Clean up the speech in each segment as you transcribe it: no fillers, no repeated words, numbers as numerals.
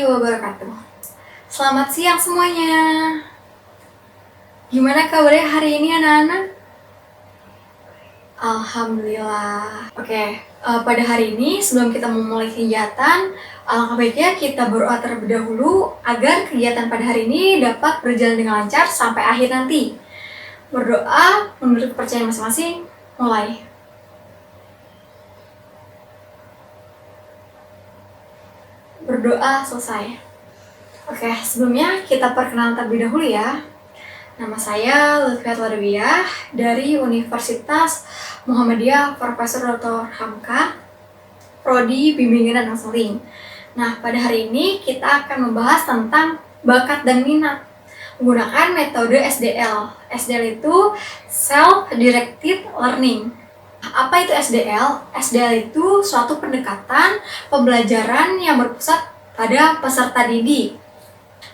warahmatullahi wabarakatuh. Selamat siang semuanya. Gimana kabarnya hari ini anak-anak? Alhamdulillah. Oke, pada hari ini sebelum kita memulai kegiatan, alangkah baiknya kita berdoa terlebih dahulu agar kegiatan pada hari ini dapat berjalan dengan lancar sampai akhir nanti. Berdoa menurut kepercayaan masing-masing, mulai. Berdoa selesai. Oke, sebelumnya kita perkenalan terlebih dahulu ya. Nama saya Lutfiat Wadawiyah dari Universitas Muhammadiyah Profesor Dr. Hamka, Prodi Bimbingan dan Konseling. Nah, pada hari ini kita akan membahas tentang bakat dan minat menggunakan metode SDL. SDL itu Self-Directed Learning. Apa itu SDL? SDL itu suatu pendekatan pembelajaran yang berpusat pada peserta didik.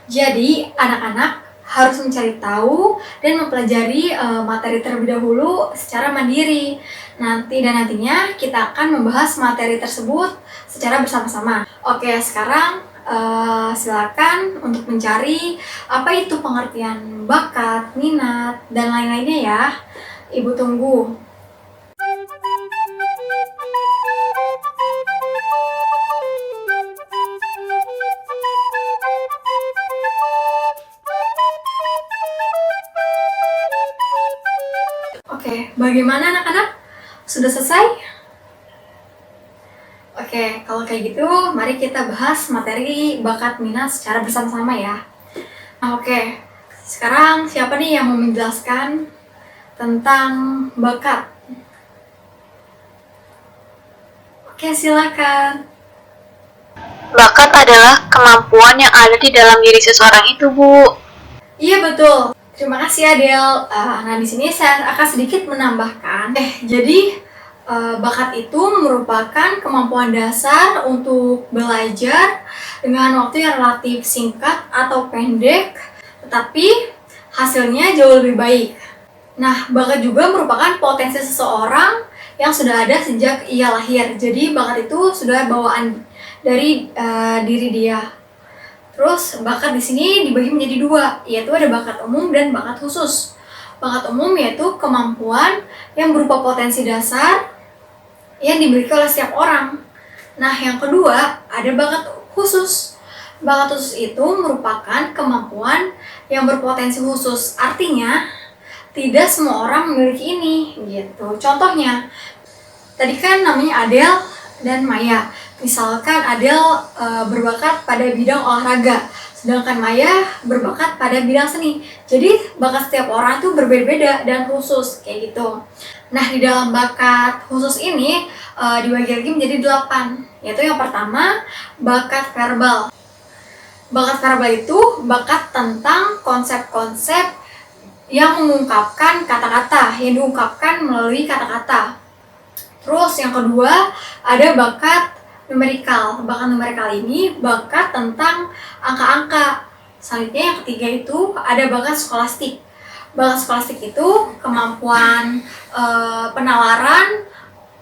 Jadi, anak-anak harus mencari tahu dan mempelajari materi terlebih dahulu secara mandiri. Nantinya kita akan membahas materi tersebut secara bersama-sama. Oke, sekarang silakan untuk mencari apa itu pengertian bakat, minat, dan lain-lainnya ya. Ibu tunggu. Oke, bagaimana anak-anak? Sudah selesai? Oke, kalau kayak gitu, mari kita bahas materi bakat minat secara bersama-sama ya. Nah, oke. Sekarang siapa nih yang mau menjelaskan tentang bakat? Oke, silakan. Bakat adalah kemampuan yang ada di dalam diri seseorang itu, Bu. Iya, betul. Terima kasih Adel. Nah, di sini saya akan sedikit menambahkan. Jadi bakat itu merupakan kemampuan dasar untuk belajar dengan waktu yang relatif singkat atau pendek, tetapi hasilnya jauh lebih baik. Nah, bakat juga merupakan potensi seseorang yang sudah ada sejak ia lahir. Jadi bakat itu sudah bawaan dari diri dia. Terus bakat di sini dibagi menjadi dua, yaitu ada bakat umum dan bakat khusus. Bakat umum yaitu kemampuan yang berupa potensi dasar yang dimiliki oleh setiap orang. Nah, yang kedua ada bakat khusus. Bakat khusus itu merupakan kemampuan yang berpotensi khusus. Artinya, tidak semua orang memiliki ini, gitu. Contohnya, tadi kan namanya Adel dan Maya. Misalkan Adel berbakat pada bidang olahraga, sedangkan Maya berbakat pada bidang seni. Jadi bakat setiap orang itu berbeda-beda dan khusus kayak gitu. Nah, di dalam bakat khusus ini dibagi lagi menjadi 8, yaitu yang pertama bakat verbal. Bakat verbal itu bakat tentang konsep-konsep yang mengungkapkan kata-kata, yang diungkapkan melalui kata-kata. Terus yang kedua ada bakat numerikal. Bakat numerikal ini bakat tentang angka-angka. Selanjutnya yang ketiga itu ada bakat skolastik. Bakat skolastik itu kemampuan penalaran,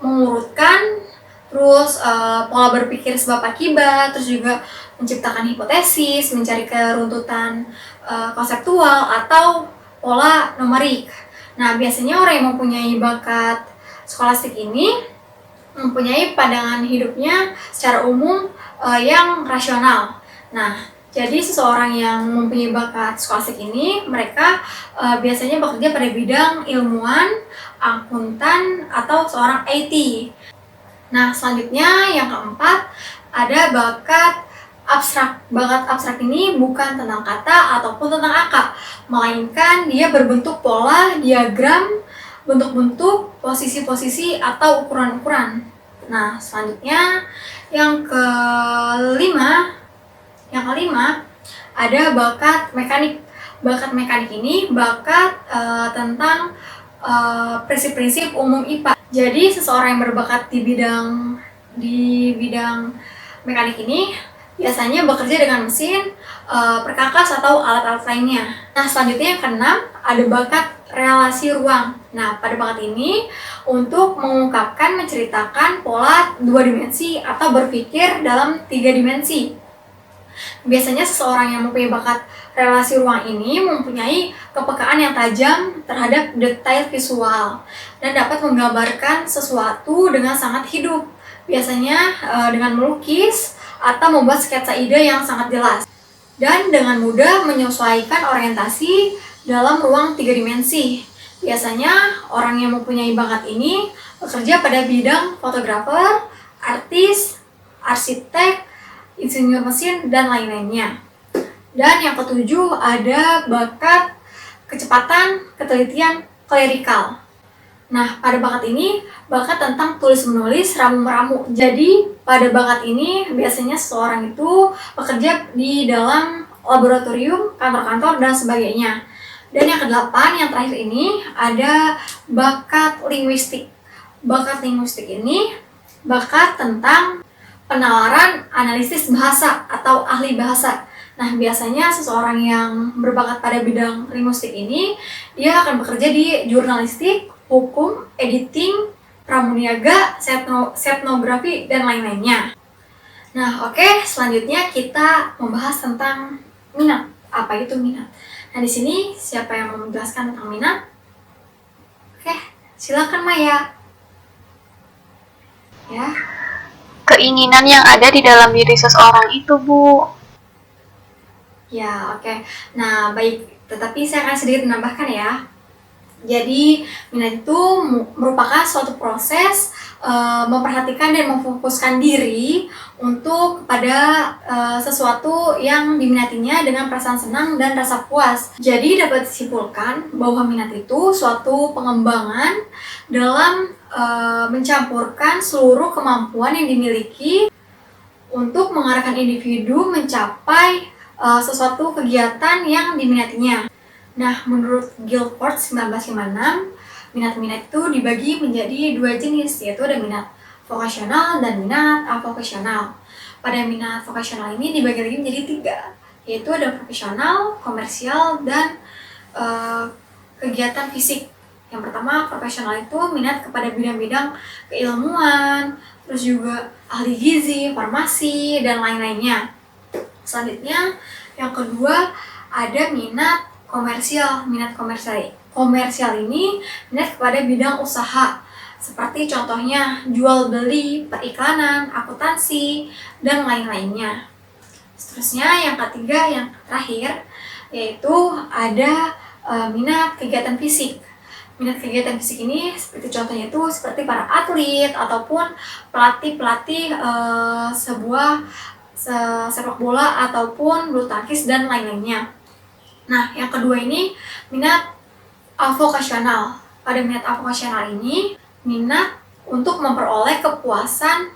mengurutkan, terus pola berpikir sebab akibat, terus juga menciptakan hipotesis, mencari keruntutan konseptual atau pola numerik. Nah, biasanya orang yang mempunyai bakat skolastik ini mempunyai pandangan hidupnya secara umum yang rasional. Nah, jadi seseorang yang mempunyai bakat skolastik ini, mereka biasanya bekerja pada bidang ilmuwan, akuntan, atau seorang IT. Nah, selanjutnya yang keempat ada bakat abstrak. Bakat abstrak ini bukan tentang kata ataupun tentang angka, melainkan dia berbentuk pola, diagram, bentuk-bentuk, posisi-posisi, atau ukuran-ukuran. Nah, selanjutnya yang kelima ada bakat mekanik. Bakat mekanik ini bakat tentang prinsip-prinsip umum IPA. Jadi seseorang yang berbakat di bidang mekanik ini biasanya bekerja dengan mesin, perkakas, atau alat-alat lainnya. Nah, selanjutnya yang keenam ada bakat relasi ruang. Nah, pada bakat ini untuk mengungkapkan, menceritakan pola 2 dimensi atau berpikir dalam 3 dimensi. Biasanya seseorang yang mempunyai bakat relasi ruang ini mempunyai kepekaan yang tajam terhadap detail visual dan dapat menggambarkan sesuatu dengan sangat hidup. Biasanya dengan melukis atau membuat sketsa ide yang sangat jelas. Dan dengan mudah menyesuaikan orientasi dalam ruang 3 dimensi. Biasanya orang yang mempunyai bakat ini bekerja pada bidang fotografer, artis, arsitek, insinyur mesin, dan lain-lainnya. Dan yang ketujuh ada bakat kecepatan, ketelitian, klerikal. Nah, pada bakat ini, bakat tentang tulis-menulis, ramu-meramu. Jadi, pada bakat ini biasanya seseorang itu bekerja di dalam laboratorium, kantor-kantor, dan sebagainya. Dan yang kedelapan, yang terakhir ini, ada bakat linguistik. Bakat linguistik ini bakat tentang penalaran analisis bahasa atau ahli bahasa. Nah, biasanya seseorang yang berbakat pada bidang linguistik ini, dia akan bekerja di jurnalistik, hukum, editing, pramuniaga, setnografi, dan lain-lainnya. Nah, oke, selanjutnya kita membahas tentang minat. Apa itu minat? Nah, di sini siapa yang mau menjelaskan tentang minat? Oke, silakan Maya. Ya. Keinginan yang ada di dalam diri seseorang itu, Bu. Ya, oke. Nah, baik. Tetapi saya akan sedikit menambahkan ya. Jadi, minat itu merupakan suatu proses memperhatikan dan memfokuskan diri untuk pada sesuatu yang diminatinya dengan perasaan senang dan rasa puas. Jadi, dapat disimpulkan bahwa minat itu suatu pengembangan dalam mencampurkan seluruh kemampuan yang dimiliki untuk mengarahkan individu mencapai sesuatu kegiatan yang diminatinya. Nah, menurut Guilford 1956, minat-minat itu dibagi menjadi 2 jenis, yaitu ada minat vokasional dan minat avokasional. Pada minat vokasional ini dibagi lagi menjadi 3, yaitu ada profesional, komersial, dan kegiatan fisik. Yang pertama, profesional itu minat kepada bidang-bidang keilmuan, terus juga ahli gizi, farmasi, dan lain-lainnya. Selanjutnya, yang kedua ada minat komersial. Minat komersial ini minat kepada bidang usaha, seperti contohnya jual beli, periklanan, akuntansi, dan lain-lainnya. Seterusnya, yang ketiga, yang terakhir, yaitu ada minat kegiatan fisik. Minat kegiatan fisik ini seperti contohnya itu seperti para atlet ataupun pelatih sebuah sepak bola ataupun bulu tangkis dan lain-lainnya. Nah, yang kedua ini minat avokasional. Pada minat avokasional ini minat untuk memperoleh kepuasan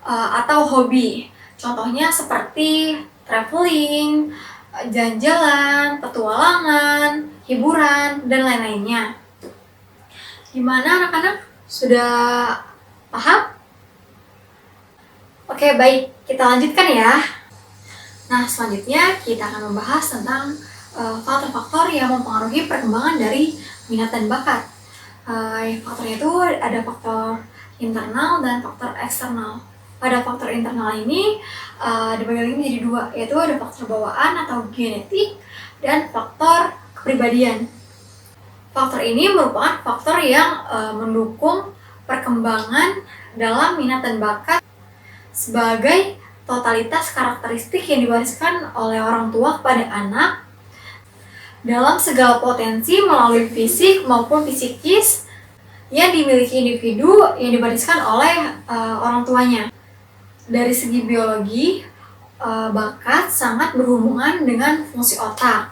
atau hobi. Contohnya seperti traveling, jalan-jalan, petualangan, hiburan, dan lain-lainnya. Gimana anak-anak? Sudah paham? Oke, baik. Kita lanjutkan ya. Nah, selanjutnya kita akan membahas tentang faktor-faktor yang mempengaruhi perkembangan dari minat dan bakat. Faktornya itu ada faktor internal dan faktor eksternal. Pada faktor internal ini dibagi lagi menjadi 2, yaitu ada faktor bawaan atau genetik dan faktor kepribadian. Faktor ini merupakan faktor yang mendukung perkembangan dalam minat dan bakat sebagai totalitas karakteristik yang diwariskan oleh orang tua kepada anak dalam segala potensi melalui fisik maupun psikis yang dimiliki individu yang diwariskan oleh orang tuanya. Dari segi biologi, bakat sangat berhubungan dengan fungsi otak.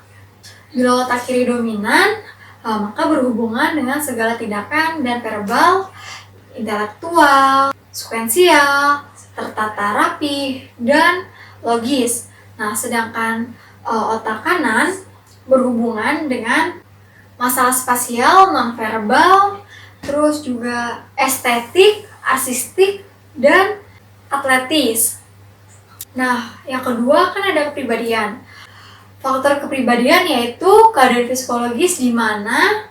Bila otak kiri dominan, maka berhubungan dengan segala tindakan dan verbal, intelektual, sekuensial, tertata rapi, dan logis. Nah, sedangkan otak kanan berhubungan dengan masalah spasial, nonverbal, terus juga estetik, artistik, dan atletis. Nah, yang kedua kan ada kepribadian. Faktor kepribadian yaitu keadaan psikologis di mana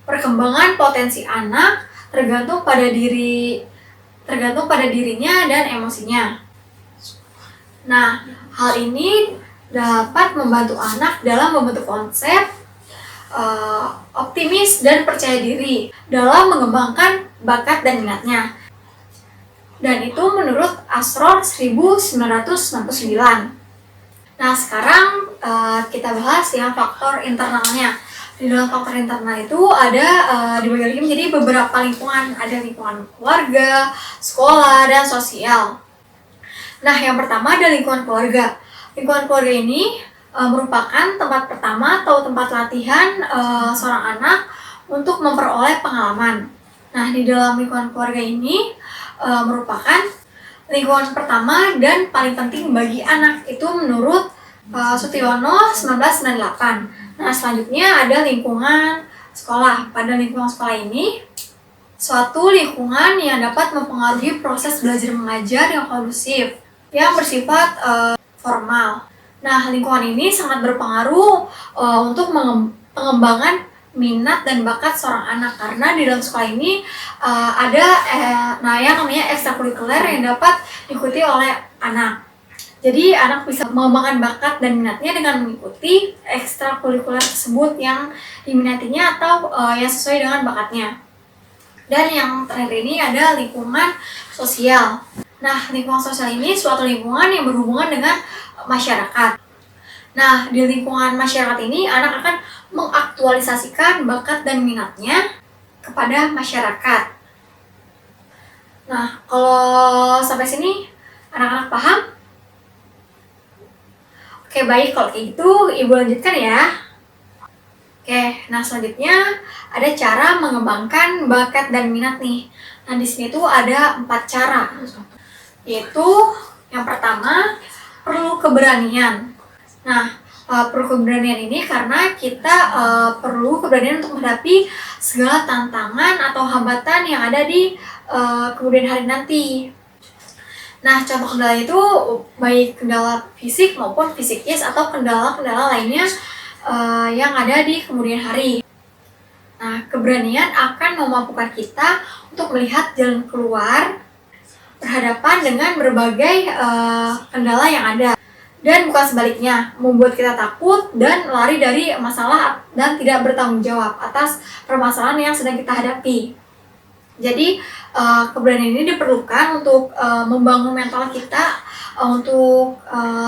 perkembangan potensi anak tergantung pada dirinya dan emosinya. Nah, hal ini dapat membantu anak dalam membentuk konsep optimis dan percaya diri dalam mengembangkan bakat dan minatnya. Dan itu menurut Asror 1999. Nah, sekarang kita bahas yang faktor internalnya. Di dalam faktor internal itu ada dibagi lagi menjadi beberapa lingkungan. Ada lingkungan keluarga, sekolah, dan sosial. Nah, yang pertama ada lingkungan keluarga. Lingkungan keluarga ini merupakan tempat pertama atau tempat latihan seorang anak untuk memperoleh pengalaman. Nah, di dalam lingkungan keluarga ini merupakan lingkungan pertama dan paling penting bagi anak, itu menurut Sutiono 1998. Nah, selanjutnya ada lingkungan sekolah. Pada lingkungan sekolah ini, suatu lingkungan yang dapat mempengaruhi proses belajar mengajar yang kondusif, yang bersifat formal. Nah, lingkungan ini sangat berpengaruh untuk pengembangan minat dan bakat seorang anak, karena di dalam sekolah ini ada yang namanya ekstrakurikuler yang dapat diikuti oleh anak. Jadi anak bisa mengembangkan bakat dan minatnya dengan mengikuti ekstrakurikuler tersebut yang diminatinya atau yang sesuai dengan bakatnya. Dan yang terakhir ini ada lingkungan sosial. Nah, lingkungan sosial ini suatu lingkungan yang berhubungan dengan masyarakat. Nah, di lingkungan masyarakat ini anak akan mengaktualisasikan bakat dan minatnya kepada masyarakat. Nah, kalau sampai sini anak-anak paham? Oke, baik, kalau kayak gitu Ibu lanjutkan ya. Oke, nah selanjutnya ada cara mengembangkan bakat dan minat nih. Nah, di sini tuh ada 4 cara. Yaitu yang pertama, perlu keberanian. Nah, perlu keberanian ini karena kita perlu keberanian untuk menghadapi segala tantangan atau hambatan yang ada di kemudian hari nanti. Nah, contoh kendala itu baik kendala fisik maupun psikis atau kendala-kendala lainnya yang ada di kemudian hari. Nah, keberanian akan memampukan kita untuk melihat jalan keluar berhadapan dengan berbagai kendala yang ada. Dan bukan sebaliknya, membuat kita takut dan lari dari masalah dan tidak bertanggung jawab atas permasalahan yang sedang kita hadapi. Jadi, keberanian ini diperlukan untuk membangun mental kita untuk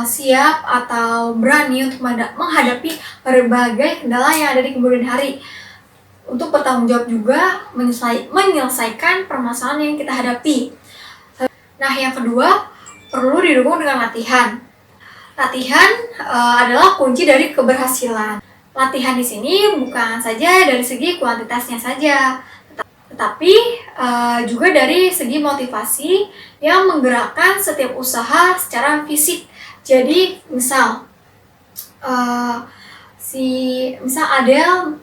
siap atau berani untuk menghadapi berbagai kendala yang ada di kemudian hari. Untuk bertanggung jawab juga menyelesaikan permasalahan yang kita hadapi. Nah, yang kedua, perlu didukung dengan latihan. Latihan adalah kunci dari keberhasilan. Latihan di sini bukan saja dari segi kuantitasnya saja, tetapi juga dari segi motivasi yang menggerakkan setiap usaha secara fisik. Jadi, misal Adele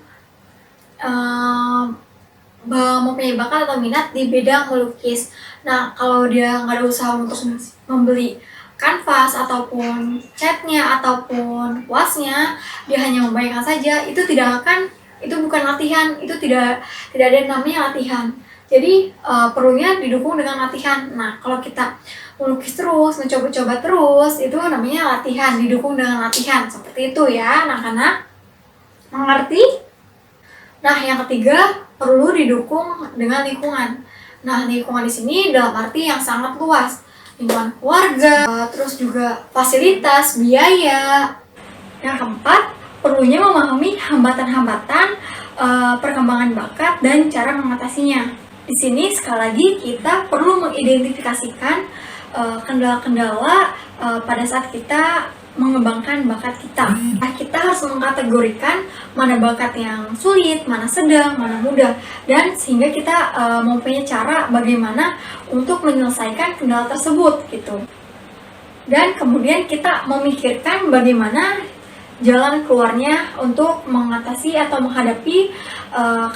mempunyai bakat atau minat di bidang melukis. Nah, kalau dia nggak ada usaha untuk membeli kanvas ataupun catnya ataupun kuasnya, dia hanya membayangkan saja, itu bukan latihan, itu tidak ada yang namanya latihan. Jadi perlunya didukung dengan latihan. Nah, kalau kita melukis terus, mencoba-coba terus, itu namanya latihan, didukung dengan latihan. Seperti itu ya, anak-anak. Mengerti? Nah, yang ketiga, perlu didukung dengan lingkungan. Nah, lingkungan di sini dalam arti yang sangat luas. Lingkungan keluarga, terus juga fasilitas, biaya. Yang keempat, perlunya memahami hambatan-hambatan perkembangan bakat dan cara mengatasinya. Di sini sekali lagi kita perlu mengidentifikasikan kendala-kendala pada saat kita mengembangkan bakat kita. Nah, kita harus mengkategorikan mana bakat yang sulit, mana sedang, mana mudah, dan sehingga kita mempunyai cara bagaimana untuk menyelesaikan kendala tersebut gitu. Dan kemudian kita memikirkan bagaimana jalan keluarnya untuk mengatasi atau menghadapi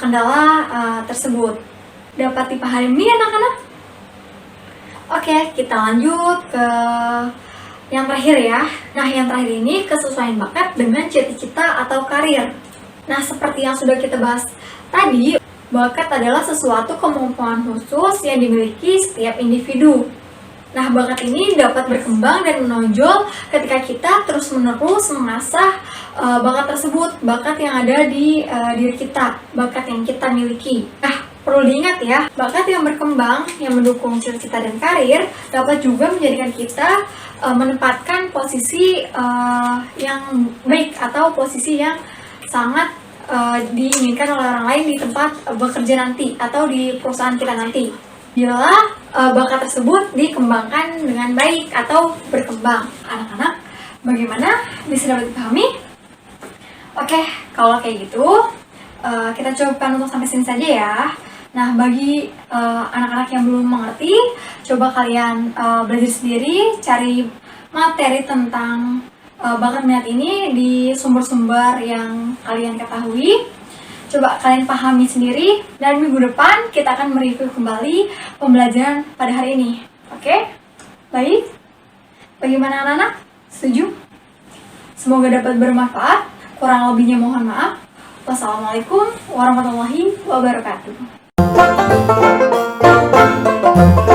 kendala tersebut. Dapat dipahami anak-anak? Oke, kita lanjut ke yang terakhir ya. Nah, yang terakhir ini kesesuaian bakat dengan cita-cita atau karir. Nah, seperti yang sudah kita bahas tadi, bakat adalah sesuatu kemampuan khusus yang dimiliki setiap individu. Nah, bakat ini dapat berkembang dan menonjol ketika kita terus-menerus mengasah bakat tersebut, bakat yang ada di diri kita, bakat yang kita miliki. Nah, perlu diingat ya, bakat yang berkembang, yang mendukung cita-cita dan karir, dapat juga menjadikan kita menempatkan posisi yang baik atau posisi yang sangat diinginkan oleh orang lain di tempat bekerja nanti atau di perusahaan kita nanti. Bila bakat tersebut dikembangkan dengan baik atau berkembang. Anak-anak, bagaimana? Bisa dapat dipahami? Oke, kalau kayak gitu, kita coba untuk sampai sini saja ya. Nah, bagi anak-anak yang belum mengerti, coba kalian belajar sendiri, cari materi tentang bakat minat ini di sumber-sumber yang kalian ketahui. Coba kalian pahami sendiri, dan minggu depan kita akan mereview kembali pembelajaran pada hari ini. Oke? Baik? Bagaimana anak-anak? Setuju? Semoga dapat bermanfaat. Kurang lebihnya mohon maaf. Wassalamualaikum warahmatullahi wabarakatuh.